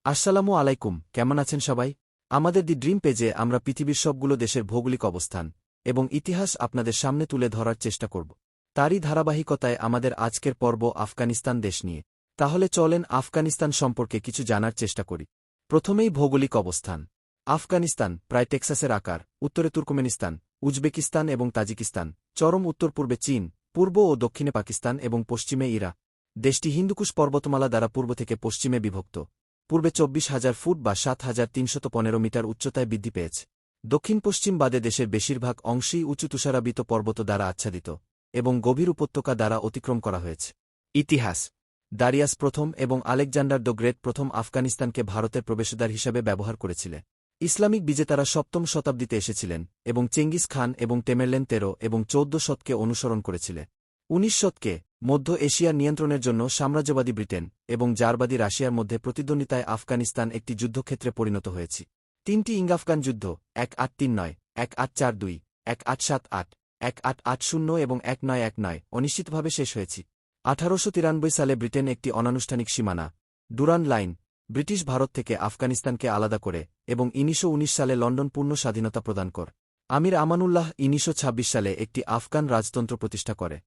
আসসালামু আলাইকুম, কেমন আছেন সবাই? আমাদের দি ড্রিম পেজে আমরা পৃথিবীর সবগুলো দেশের ভৌগোলিক অবস্থান এবং ইতিহাস আপনাদের সামনে তুলে ধরার চেষ্টা করব। তারই ধারাবাহিকতায় আমাদের আজকের পর্ব আফগানিস্তান দেশ নিয়ে। তাহলে চলেন আফগানিস্তান সম্পর্কে কিছু জানার চেষ্টা করি। প্রথমেই ভৌগোলিক অবস্থান। আফগানিস্তান প্রায় টেক্সাসের আকার, উত্তরে তুর্কমেনিস্তান, উজবেকিস্তান এবং তাজিকিস্তান, চরম উত্তর-পূর্বে চীন, পূর্ব ও দক্ষিণে পাকিস্তান এবং পশ্চিমে ইরাক। দেশটি হিন্দুকুশ পর্বতমালা দ্বারা পূর্ব থেকে পশ্চিমে বিভক্ত। পূর্বে ২৪,০০০ ফুট বা ৭,৩১৫ মিটার উচ্চতায় বৃদ্ধি পেয়েছে। দক্ষিণ-পশ্চিম বাদে দেশের বেশিরভাগ অংশই উঁচু তুষারাবৃত পর্বত দ্বারা আচ্ছাদিত এবং গভীর উপত্যকা দ্বারা অতিক্রম করা হয়েছে। ইতিহাস। দারিয়াস প্রথম এবং আলেকজান্ডার দ্য গ্রেট প্রথম আফগানিস্তানকে ভারতের প্রবেশদ্বার হিসাবে ব্যবহার করেছিলেন। ইসলামিক বিজেতারা ৭ম শতাব্দীতে এসেছিলেন এবং চেঙ্গিস খান এবং টেমেরলেন ১৩ এবং ১৪ শতকে অনুসরণ করেছিলেন। ১৯ শতকে মধ্য এশিয়ার নিয়ন্ত্রণের জন্য সাম্রাজ্যবাদী ব্রিটেন এবং জারবাদী রাশিয়ার মধ্যে প্রতিদ্বন্দ্বিতায় আফগানিস্তান একটি যুদ্ধক্ষেত্রে পরিণত হয়েছে। ৩টি ইঙ্গাফগান যুদ্ধ ১৮৩৯, ১৮৪২, ১৮৭৮, ১৮৮০ এবং ১৯১৯ অনিশ্চিতভাবে শেষ হয়েছে। ১৮৯৩ সালে ব্রিটেন একটি অনানুষ্ঠানিক সীমানা ডুরান্ড লাইন ব্রিটিশ ভারত থেকে আফগানিস্তানকে আলাদা করে এবং ১৯১৯ সালে লন্ডন পূর্ণ স্বাধীনতা প্রদান করে। আমির আমানুল্লাহ ১৯২৬ সালে একটি আফগান রাজতন্ত্র প্রতিষ্ঠা করে।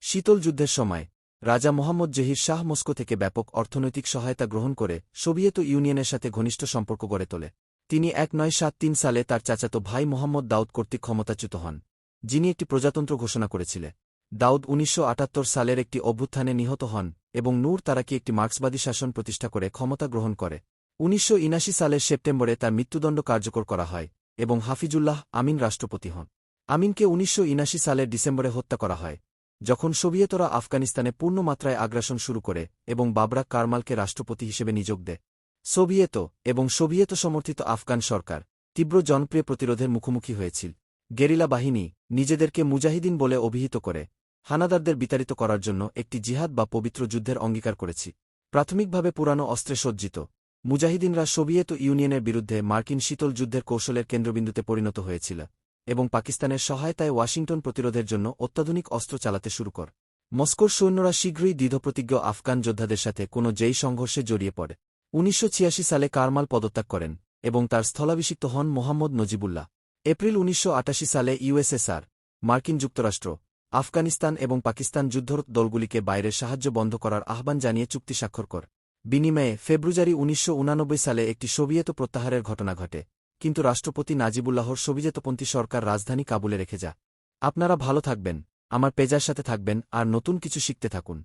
শীতল যুদ্ধের সময় রাজা মোহাম্মদ জহির শাহ মস্কো থেকে ব্যাপক অর্থনৈতিক সহায়তা গ্রহণ করে সোভিয়েত ইউনিয়নের সাথে ঘনিষ্ঠ সম্পর্ক গড়ে তোলে। তিনি ১৯৭৩ সালে তার চাচাতো ভাই মোহাম্মদ দাউদ কর্তৃক ক্ষমতাচ্যুত হন, যিনি একটি প্রজাতন্ত্র ঘোষণা করেছিলেন। দাউদ ১৯৭৮ সালের একটি অভ্যুত্থানে নিহত হন এবং নূর তারাকি একটি মার্ক্সবাদী শাসন প্রতিষ্ঠা করে ক্ষমতা গ্রহণ করে। ১৯৭৯ সালের সেপ্টেম্বরে তার মৃত্যুদণ্ড কার্যকর করা হয় এবং হাফিজুল্লাহ আমিন রাষ্ট্রপতি হন। আমিনকে ১৯৭৯ সালের ডিসেম্বরে হত্যা করা হয়, যখন সোভিয়েতরা আফগানিস্তানে পূর্ণমাত্রায় আগ্রাসন শুরু করে এবং বাবরা কারমালকে রাষ্ট্রপতি হিসেবে নিযোগ দেয়। সোভিয়েত এবং সোভিয়েত সমর্থিত আফগান সরকার তীব্র জনপ্রিয় প্রতিরোধের মুখোমুখি হয়েছিল। গেরিলা বাহিনী নিজেদেরকে মুজাহিদিন বলে অভিহিত করে হানাদারদের বিতাড়িত করার জন্য একটি জিহাদ বা পবিত্র যুদ্ধের অঙ্গীকার করেছি। প্রাথমিকভাবে পুরানো অস্ত্রে সজ্জিত মুজাহিদিনরা সোভিয়েত ইউনিয়নের বিরুদ্ধে মার্কিন শীতল যুদ্ধের কৌশলের কেন্দ্রবিন্দুতে পরিণত হয়েছিল এবং পাকিস্তানের সহায়তায় ওয়াশিংটন প্রতিরোধের জন্য অত্যাধুনিক অস্ত্র চালাতে শুরু করে। মস্কোর সৈন্যরা শীঘ্রই দৃঢ়প্রতিজ্ঞ আফগান যোদ্ধাদের সাথে কোনো যেই সংঘর্ষে জড়িয়ে পড়ে। ১৯৮৬ সালে কারমাল পদত্যাগ করেন এবং তার স্থলাভিষিক্ত হন মোহাম্মদ নজিবুল্লাহ। এপ্রিল ১৯৮৮ সালে ইউএসএসআর, মার্কিন যুক্তরাষ্ট্র, আফগানিস্তান এবং পাকিস্তান যুদ্ধরত দলগুলিকে বাইরের সাহায্য বন্ধ করার আহ্বান জানিয়ে চুক্তি স্বাক্ষর করে। বিনিময়ে ফেব্রুয়ারি ১৯৮৯ সালে একটি সোভিয়েত প্রত্যাহারের ঘটনা ঘটে, কিন্তু রাষ্ট্রপতি নাজিবুল্লাহর সোভিয়েতপন্থী সরকার রাজধানী কাবুলে রেখে যায়। আপনারা ভালো থাকবেন, আমার পেজার সাথে থাকবেন আর নতুন কিছু শিখতে থাকুন।